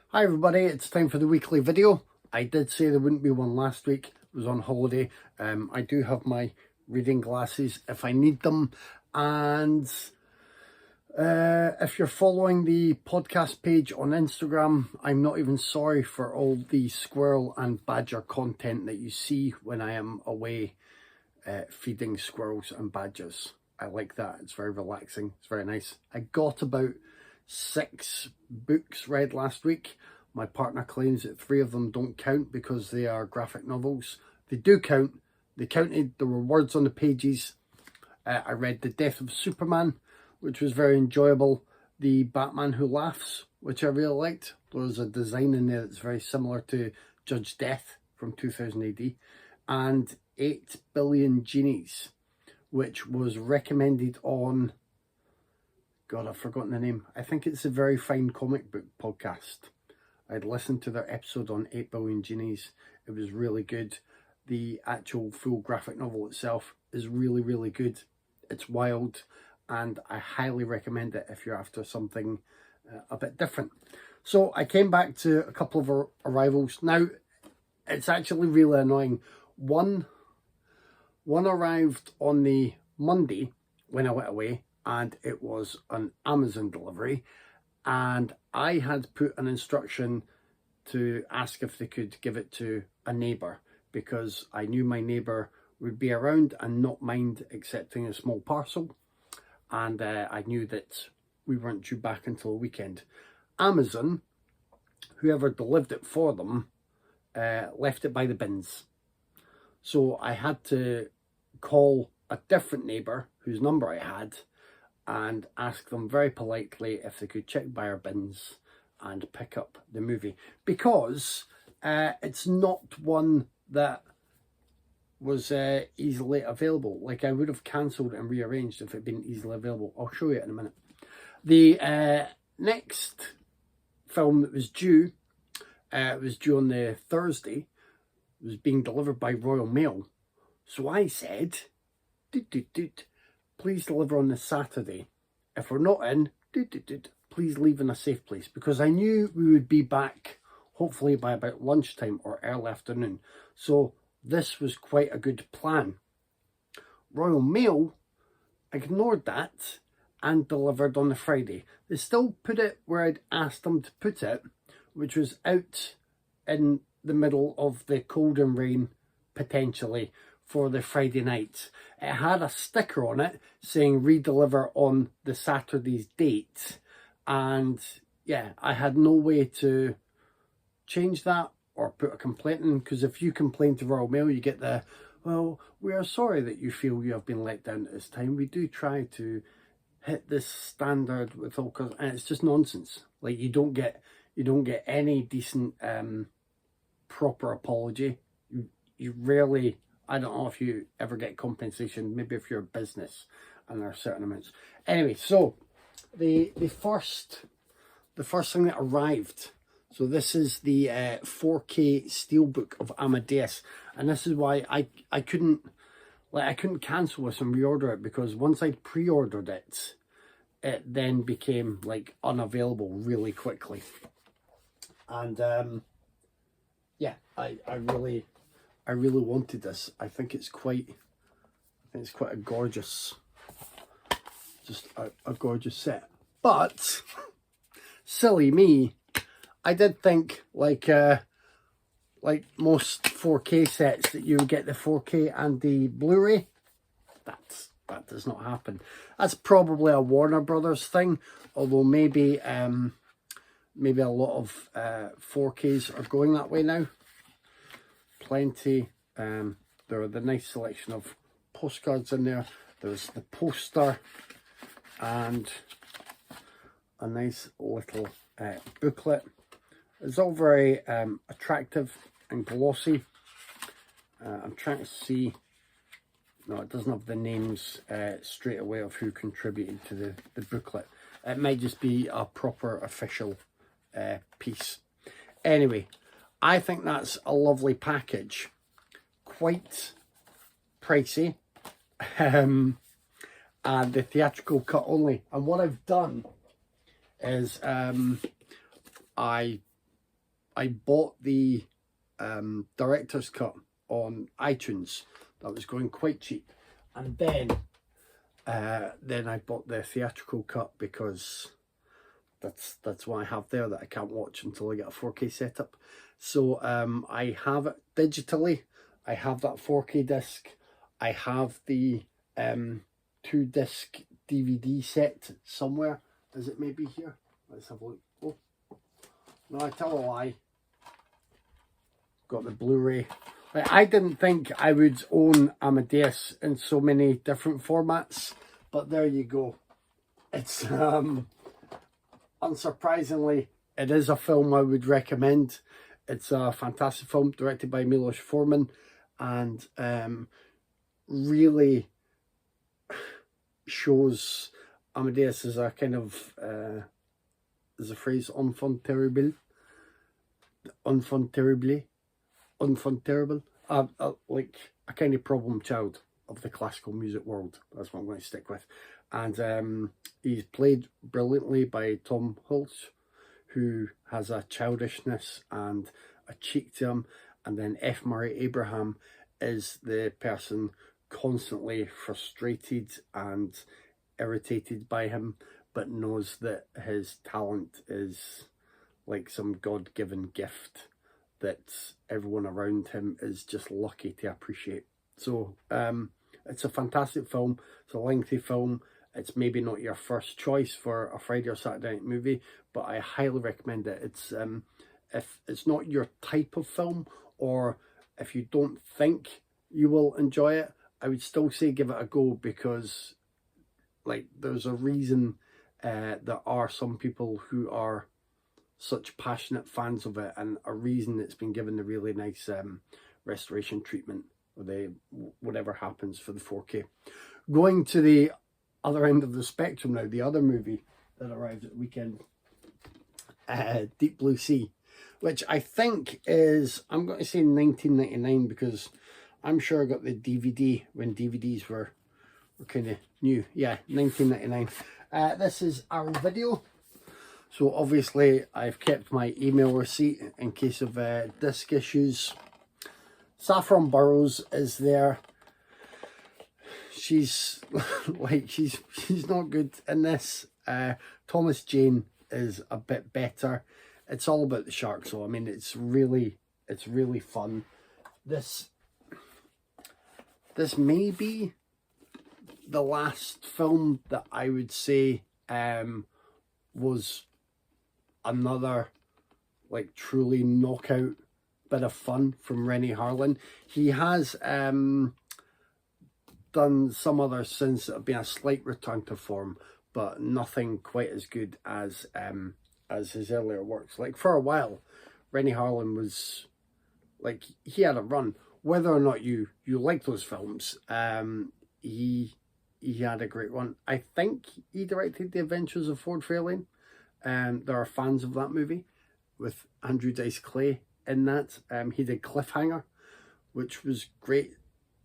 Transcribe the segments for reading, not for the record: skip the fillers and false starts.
Hi everybody, it's time for the weekly video. I did say there wouldn't be one last week. I was on holiday. I do have my reading glasses if I need them. And if you're following the podcast page on Instagram, I'm not even sorry for all the squirrel and badger content that you see when I am away feeding squirrels and badgers. I like that. It's very relaxing. It's very nice. I got about 6 books read last week. My partner claims that 3 of them don't count because they are graphic novels. They do count. They counted. There were words on the pages. I read The Death of Superman, which was very enjoyable. The Batman Who Laughs, which I really liked. There's a design in there that's very similar to Judge Death from 2000 AD. And 8 Billion Genies, which was recommended on... God, I've forgotten the name. I think it's a Very Fine Comic Book podcast. I'd listened to their episode on 8 Billion Genies. It was really good. The actual full graphic novel itself is really, really good. It's wild, and I highly recommend it if you're after something a bit different. So I came back to a couple of arrivals. Now, it's actually really annoying. One arrived on the Monday when I went away, and it was an Amazon delivery, and I had put an instruction to ask if they could give it to a neighbour, because I knew my neighbour would be around and not mind accepting a small parcel, and I knew that we weren't due back until the weekend. Amazon, whoever delivered it for them, left it by the bins. So I had to call a different neighbour whose number I had and ask them very politely if they could check by our bins and pick up the movie, because it's not one that was easily available. Like, I would have cancelled and rearranged if it had been easily available. I'll show you it in a minute. The next film that was due, it was due on the Thursday, was being delivered by Royal Mail. So I said, please deliver on the Saturday. If we're not in, please leave in a safe place, because I knew we would be back hopefully by about lunchtime or early afternoon. So this was quite a good plan. Royal Mail ignored that and delivered on the Friday. They still put it where I'd asked them to put it, which was out in the middle of the cold and rain, potentially, for the Friday night. It had a sticker on it saying redeliver on the Saturday's date, and yeah, I had no way to change that or put a complaint in, because if you complain to Royal Mail, you get the, well, we are sorry that you feel you have been let down at this time. We do try to hit this standard with all, and it's just nonsense. Like, you don't get any decent proper apology. You rarely, I don't know if you ever get compensation, maybe if you're a business and there are certain amounts. Anyway, so the first thing that arrived, so this is the 4K Steelbook of Amadeus, and this is why I couldn't cancel this and reorder it, because once I pre-ordered it, it then became like unavailable really quickly. And yeah, I really wanted this. I think it's quite a gorgeous, just a gorgeous set. But silly me, I did think like most 4K sets that you would get the 4K and the Blu-ray. That does not happen. That's probably a Warner Brothers thing, although maybe a lot of 4Ks are going that way now. Plenty. There are the nice selection of postcards in there. There's the poster and a nice little booklet. It's all very attractive and glossy. I'm trying to see. No, it doesn't have the names straight away of who contributed to the booklet. It might just be a proper official piece. Anyway, I think that's a lovely package. Quite pricey. And the theatrical cut only. And what I've done is I I bought the director's cut on iTunes that was going quite cheap, and then I bought the theatrical cut because that's what I have there that I can't watch until I get a 4K setup. So I have it digitally. I have that 4K disc. I have the 2-disc DVD set somewhere. Is it maybe here? Let's have a look. Oh, no, I tell a lie. Got the Blu-ray. I didn't think I would own Amadeus in so many different formats, but there you go. It's unsurprisingly, it is a film I would recommend. It's a fantastic film directed by Milos Forman, and really shows Amadeus as a kind of as a phrase, enfant terrible, like a kind of problem child of the classical music world. That's what I'm going to stick with. And he's played brilliantly by Tom Hulce, who has a childishness and a cheek to him. And then F. Murray Abraham is the person constantly frustrated and irritated by him, but knows that his talent is like some God-given gift that everyone around him is just lucky to appreciate. So it's a fantastic film. It's a lengthy film. It's maybe not your first choice for a Friday or Saturday night movie, but I highly recommend it. It's if it's not your type of film, or if you don't think you will enjoy it, I would still say give it a go, because like there's a reason there are some people who are such passionate fans of it, and a reason it's been given the really nice restoration treatment, or the whatever happens for the 4K. Going to the other end of the spectrum now, the other movie that arrived at the weekend, Deep Blue Sea, which I think is, I'm going to say 1999, because I'm sure I got the DVD when DVDs were kind of new. Yeah, 1999. This is our video. So obviously I've kept my email receipt in case of disc issues. Saffron Burrows is there. She's like she's not good in this. Thomas Jane is a bit better. It's all about the sharks, so I mean it's really fun. This may be the last film that I would say was another like truly knockout bit of fun from Renny Harlin. He has done some others since that have been a slight return to form, but nothing quite as good as his earlier works. Like for a while, Renny Harlin was like, he had a run. Whether or not you like those films, he had a great run. I think he directed The Adventures of Ford Fairlane. There are fans of that movie with Andrew Dice Clay in that. He did Cliffhanger, which was great.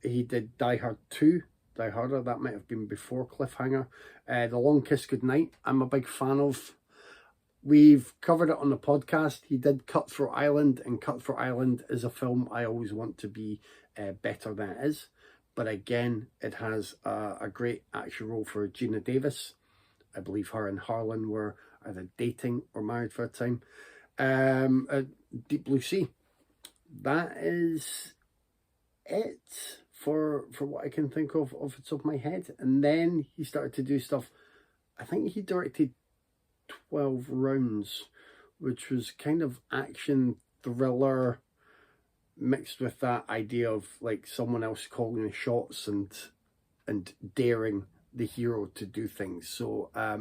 He did Die Hard 2, Die Harder, that might have been before Cliffhanger. The Long Kiss Goodnight, I'm a big fan of. We've covered it on the podcast. He did Cutthroat Island, and Cutthroat Island is a film I always want to be better than it is. But again, it has a great action role for Gina Davis. I believe her and Harlan were either dating or married for a time. Deep Blue Sea. That is it for what I can think of off the top of my head. And then he started to do stuff. I think he directed 12 Rounds, which was kind of action thriller mixed with that idea of like someone else calling the shots and daring the hero to do things. So I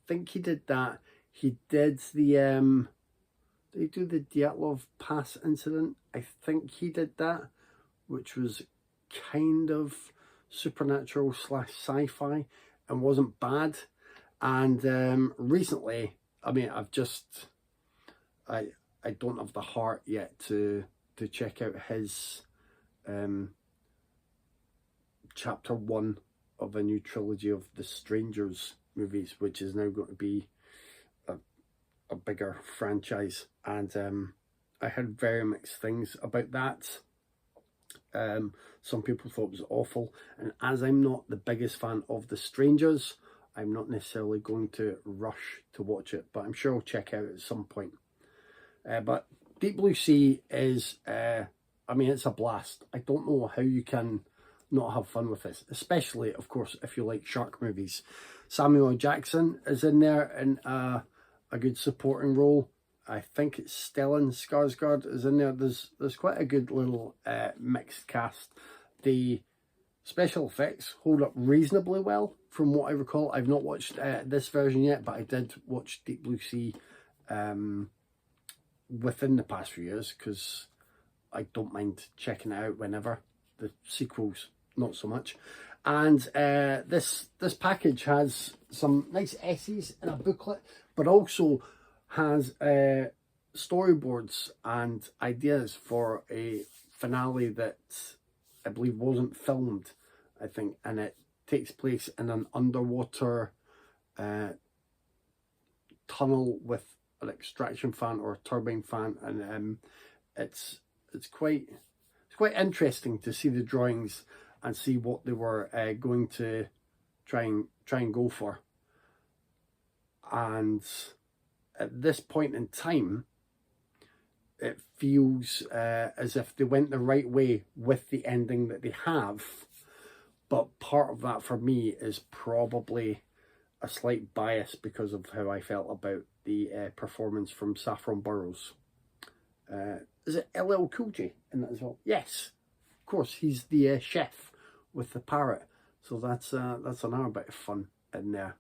think he did that. He did the did he do the Dyatlov Pass incident? I think he did that, which was kind of supernatural / sci-fi and wasn't bad. And recently, I mean, I don't have the heart yet to check out his chapter 1 of a new trilogy of the Strangers movies, which is now going to be a bigger franchise, and I heard very mixed things about that. Some people thought it was awful, and as I'm not the biggest fan of The Strangers, I'm not necessarily going to rush to watch it, but I'm sure I'll check out at some point. But Deep Blue Sea is, I mean, it's a blast. I don't know how you can not have fun with this, especially, of course, if you like shark movies. Samuel L. Jackson is in there in a good supporting role. I think it's Stellan Skarsgård is in there. There's quite a good little mixed cast. The special effects hold up reasonably well from what I recall. I've not watched this version yet, but I did watch Deep Blue Sea within the past few years, because I don't mind checking it out whenever. The sequels, not so much. And this package has some nice essays in a booklet, but also has storyboards and ideas for a finale that I believe wasn't filmed, I think, and it takes place in an underwater tunnel with an extraction fan or a turbine fan, and it's quite interesting to see the drawings and see what they were going to try and go for. And at this point in time, it feels as if they went the right way with the ending that they have. But part of that for me is probably a slight bias because of how I felt about the performance from Saffron Burrows. Is it LL Cool J in that as well? Yes, of course, he's the chef with the parrot. So that's another bit of fun in there.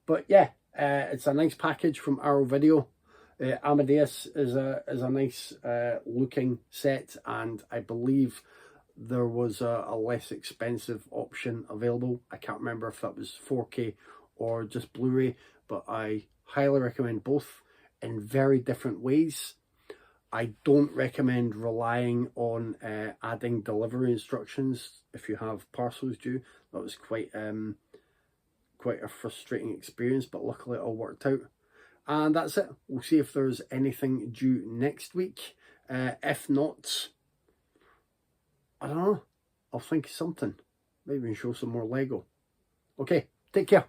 But yeah, it's a nice package from Arrow Video. Amadeus is a nice looking set, and I believe there was a less expensive option available. I can't remember if that was 4K or just Blu-ray, but I highly recommend both in very different ways. I don't recommend relying on adding delivery instructions if you have parcels due. That was quite a frustrating experience, but luckily it all worked out. And that's it. We'll see if there's anything due next week. If not, I don't know, I'll think of something. Maybe we can show some more Lego. Okay, take care.